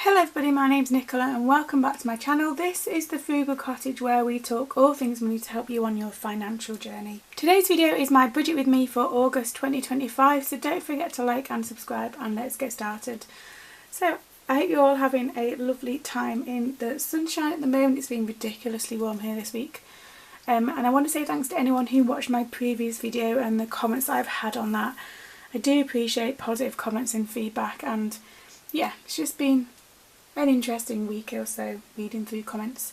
Hello everybody, my name's Nicola and welcome back to my channel. This is the Frugal Cottage where we talk all things money to help you on your financial journey. Today's video is my budget with me for August 2025, so don't forget to like and subscribe and let's get started. So I hope you're all having a lovely time in the sunshine at the moment. It's been ridiculously warm here this week. And I want to say thanks to anyone who watched my previous video and the comments I've had on that. I do appreciate positive comments and feedback, and yeah, it's just been an interesting week or so reading through comments.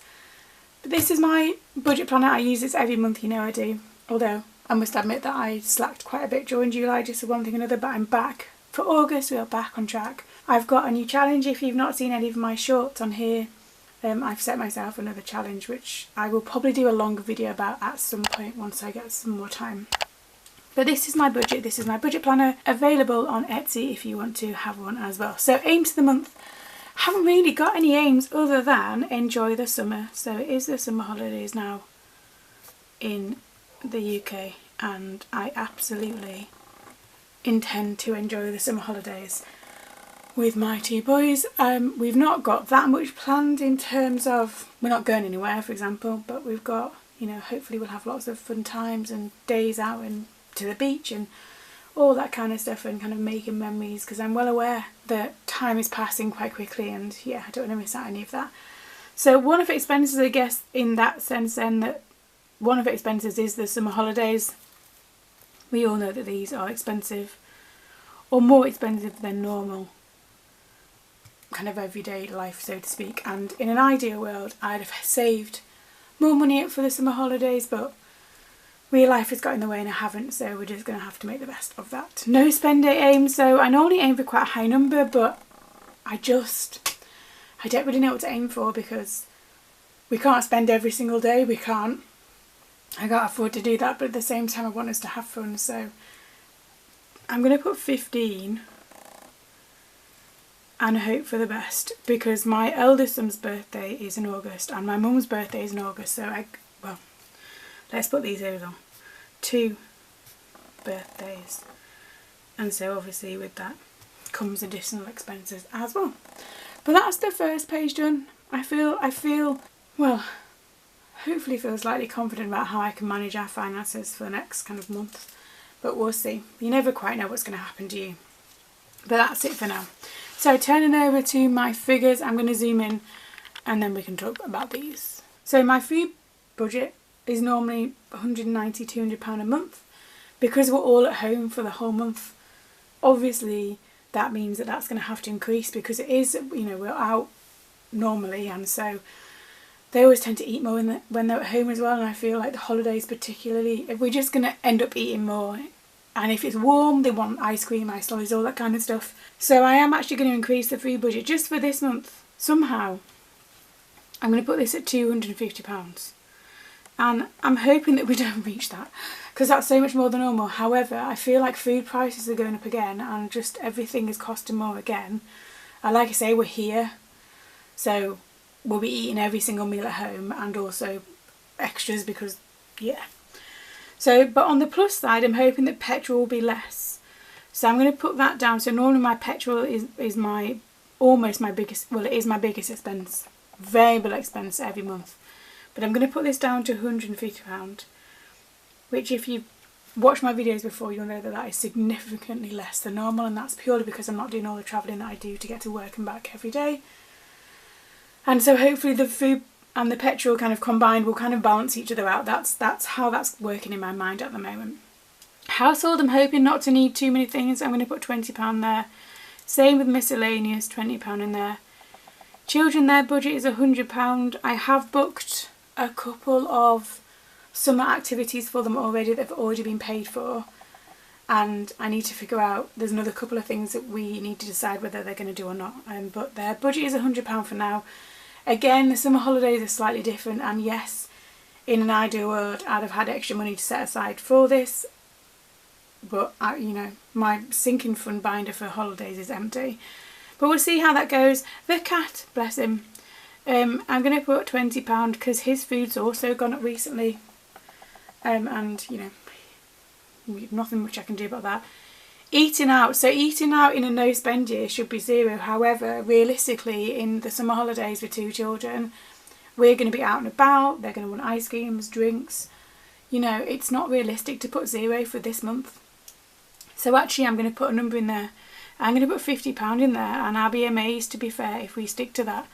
But this is my budget planner. I use this every month, you know I do. Although I must admit that I slacked quite a bit during July just for one thing or another, but I'm back. For August we are back on track. I've got a new challenge. If you've not seen any of my shorts on here, I've set myself another challenge which I will probably do a longer video about at some point once I get some more time. But this is my budget. This is my budget planner, available on Etsy if you want to have one as well. So aims of the month. Haven't really got any aims other than enjoy the summer. So it is the summer holidays now in the UK and I absolutely intend to enjoy the summer holidays with my two boys. We've not got that much planned in terms of, we're not going anywhere for example, but we've got, you know, hopefully we'll have lots of fun times and days out and to the beach and all that kind of stuff and kind of making memories, because I'm well aware that time is passing quite quickly and yeah, I don't want to miss out any of that. So one of the expenses, I guess, in that sense then, that one of the expenses is the summer holidays. We all know that these are expensive, or more expensive than normal kind of everyday life, so to speak, and in an ideal world I'd have saved more money up for the summer holidays, but real life has got in the way and I haven't, so we're just going to have to make the best of that. No spend date aim, so I normally aim for quite a high number, but I don't really know what to aim for because we can't spend every single day, I can't afford to do that, but at the same time I want us to have fun, so I'm going to put 15 and hope for the best, because my eldest son's birthday is in August and my mum's birthday is in August, so let's put these over on 2 birthdays, and so obviously with that comes additional expenses as well. But that's the first page done. I feel well, hopefully feel slightly confident about how I can manage our finances for the next kind of month, but we'll see. You never quite know what's going to happen to you. But that's it for now. So turning over to my figures, I'm going to zoom in and then we can talk about these. So my food budget is normally £190, £200 a month. Because we're all at home for the whole month, obviously that means that that's going to have to increase, because it is, you know, we're out normally and so they always tend to eat more when they're at home as well, and I feel like the holidays particularly, if we're just going to end up eating more, and if it's warm they want ice cream, ice lollies, all that kind of stuff. So I am actually going to increase the food budget just for this month. Somehow I'm going to put this at £250. And I'm hoping that we don't reach that, because that's so much more than normal. However, I feel like food prices are going up again and just everything is costing more again. And like I say, we're here, so we'll be eating every single meal at home and also extras because, yeah. So, but on the plus side, I'm hoping that petrol will be less. So I'm going to put that down. So normally my petrol is almost my biggest, well, it is my biggest expense, variable expense every month. But I'm going to put this down to £150, which if you've watched my videos before you'll know that that is significantly less than normal, and that's purely because I'm not doing all the travelling that I do to get to work and back every day. And so hopefully the food and the petrol kind of combined will kind of balance each other out. That's how that's working in my mind at the moment. Household, I'm hoping not to need too many things. I'm going to put £20 there. Same with miscellaneous, £20 in there. Children, their budget is £100. I have booked a couple of summer activities for them already that have already been paid for, and I need to figure out, there's another couple of things that we need to decide whether they're going to do or not, but their budget is £100 for now. Again, the summer holidays are slightly different, and yes, in an ideal world I'd have had extra money to set aside for this, but you know, my sinking fund binder for holidays is empty. But we'll see how that goes. The cat, bless him, I'm going to put £20 because his food's also gone up recently, and you know, nothing much I can do about that. Eating out. So eating out in a no spend year should be zero. However, realistically, in the summer holidays with 2 children, we're going to be out and about. They're going to want ice creams, drinks. You know, it's not realistic to put 0 for this month. So actually I'm going to put a number in there. I'm going to put £50 in there, and I'll be amazed, to be fair, if we stick to that.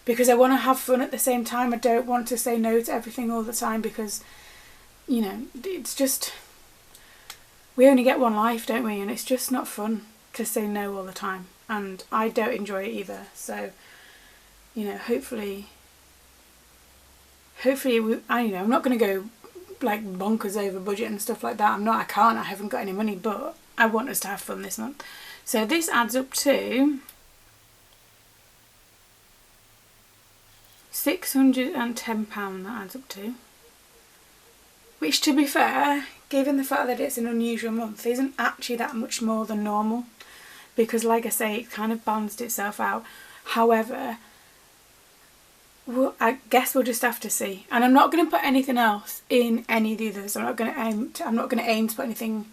Because I want to have fun at the same time. I don't want to say no to everything all the time, because, you know, it's just... we only get one life, don't we? And it's just not fun to say no all the time. And I don't enjoy it either. So, you know, hopefully, I'm not going to go like bonkers over budget and stuff like that. I haven't got any money, but I want us to have fun this month. So this adds up to £610, that adds up to. Which, to be fair, given the fact that it's an unusual month, isn't actually that much more than normal. Because, like I say, it kind of balanced itself out. However, I guess we'll just have to see. And I'm not going to put anything else in any of the others. I'm not going to aim to put anything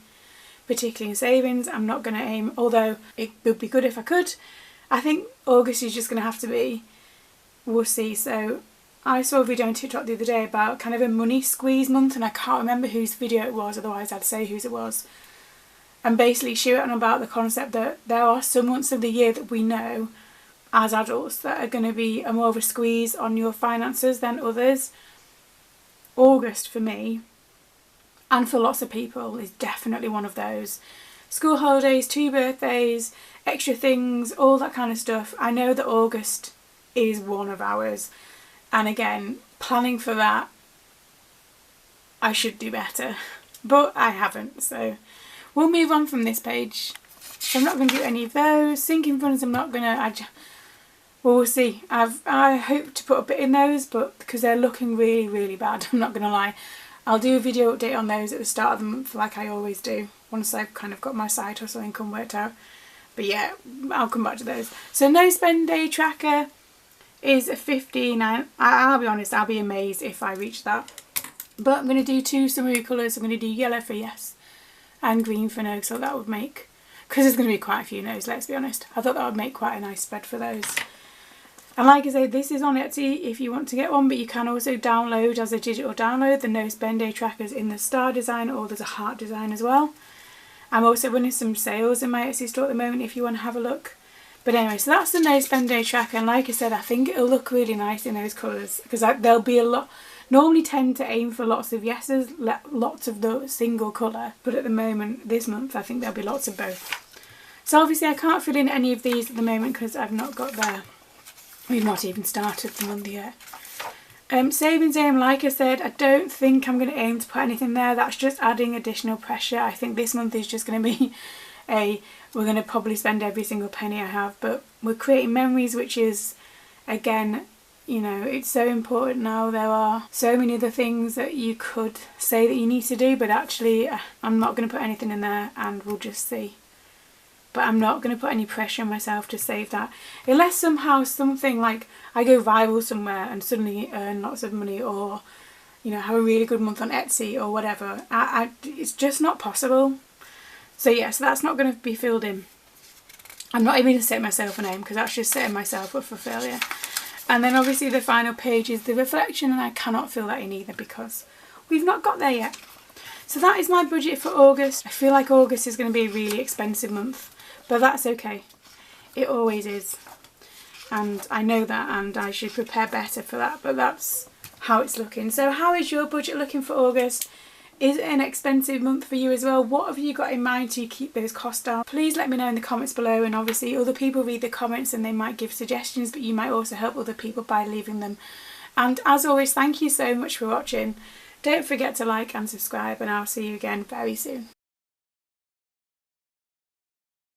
particularly in savings. I'm not going to aim, although it would be good if I could. I think August is just going to have to be, we'll see. So I saw a video on TikTok the other day about kind of a money squeeze month, and I can't remember whose video it was, otherwise I'd say whose it was. And basically she went on about the concept that there are some months of the year that we know as adults that are going to be a more of a squeeze on your finances than others. August for me, and for lots of people, is definitely one of those. School holidays, 2 birthdays, extra things, all that kind of stuff. I know that August is one of ours. And again, planning for that, I should do better. But I haven't, so we'll move on from this page. So I'm not going to do any of those. Sinking funds, I'm not going to... well, we'll see. I hope to put a bit in those, but because they're looking really, really bad, I'm not going to lie. I'll do a video update on those at the start of the month, like I always do, once I've kind of got my side hustle income worked out. But yeah, I'll come back to those. So no spend day tracker is a 59. I'll be honest, I'll be amazed if I reach that. But I'm going to do 2 summary colours. I'm going to do yellow for yes and green for no, so that would make, because there's going to be quite a few no's, let's be honest. I thought that would make quite a nice spread for those. And like I say, this is on Etsy if you want to get one, but you can also download as a digital download the no spend day trackers in the star design, or there's a heart design as well. I'm also running some sales in my Etsy store at the moment if you want to have a look. But anyway, so that's the no spend day tracker, and like I said, I think it'll look really nice in those colours, because there'll be a lot. Normally tend to aim for lots of yeses, lots of the single colour, but at the moment, this month, I think there'll be lots of both. So obviously I can't fill in any of these at the moment because I've not got there. We've not even started the month yet. Savings aim, like I said, I don't think I'm going to aim to put anything there. That's just adding additional pressure. I think this month is just going to be we're going to probably spend every single penny I have, but we're creating memories, which is, again, you know, it's so important now. There are so many other things that you could say that you need to do, but actually I'm not going to put anything in there, and we'll just see. But I'm not going to put any pressure on myself to save that. Unless somehow something like I go viral somewhere and suddenly earn lots of money, or, you know, have a really good month on Etsy or whatever. It's just not possible. So yeah, so that's not going to be filled in. I'm not even going to set myself a name, because that's just setting myself up for failure. And then obviously the final page is the reflection, and I cannot fill that in either because we've not got there yet. So that is my budget for August. I feel like August is going to be a really expensive month, but that's okay. It always is. And I know that, and I should prepare better for that, but that's how it's looking. So how is your budget looking for August? Is it an expensive month for you as well? What have you got in mind to keep those costs down? Please let me know in the comments below, and obviously other people read the comments and they might give suggestions, but you might also help other people by leaving them. And as always, thank you so much for watching. Don't forget to like and subscribe, and I'll see you again very soon.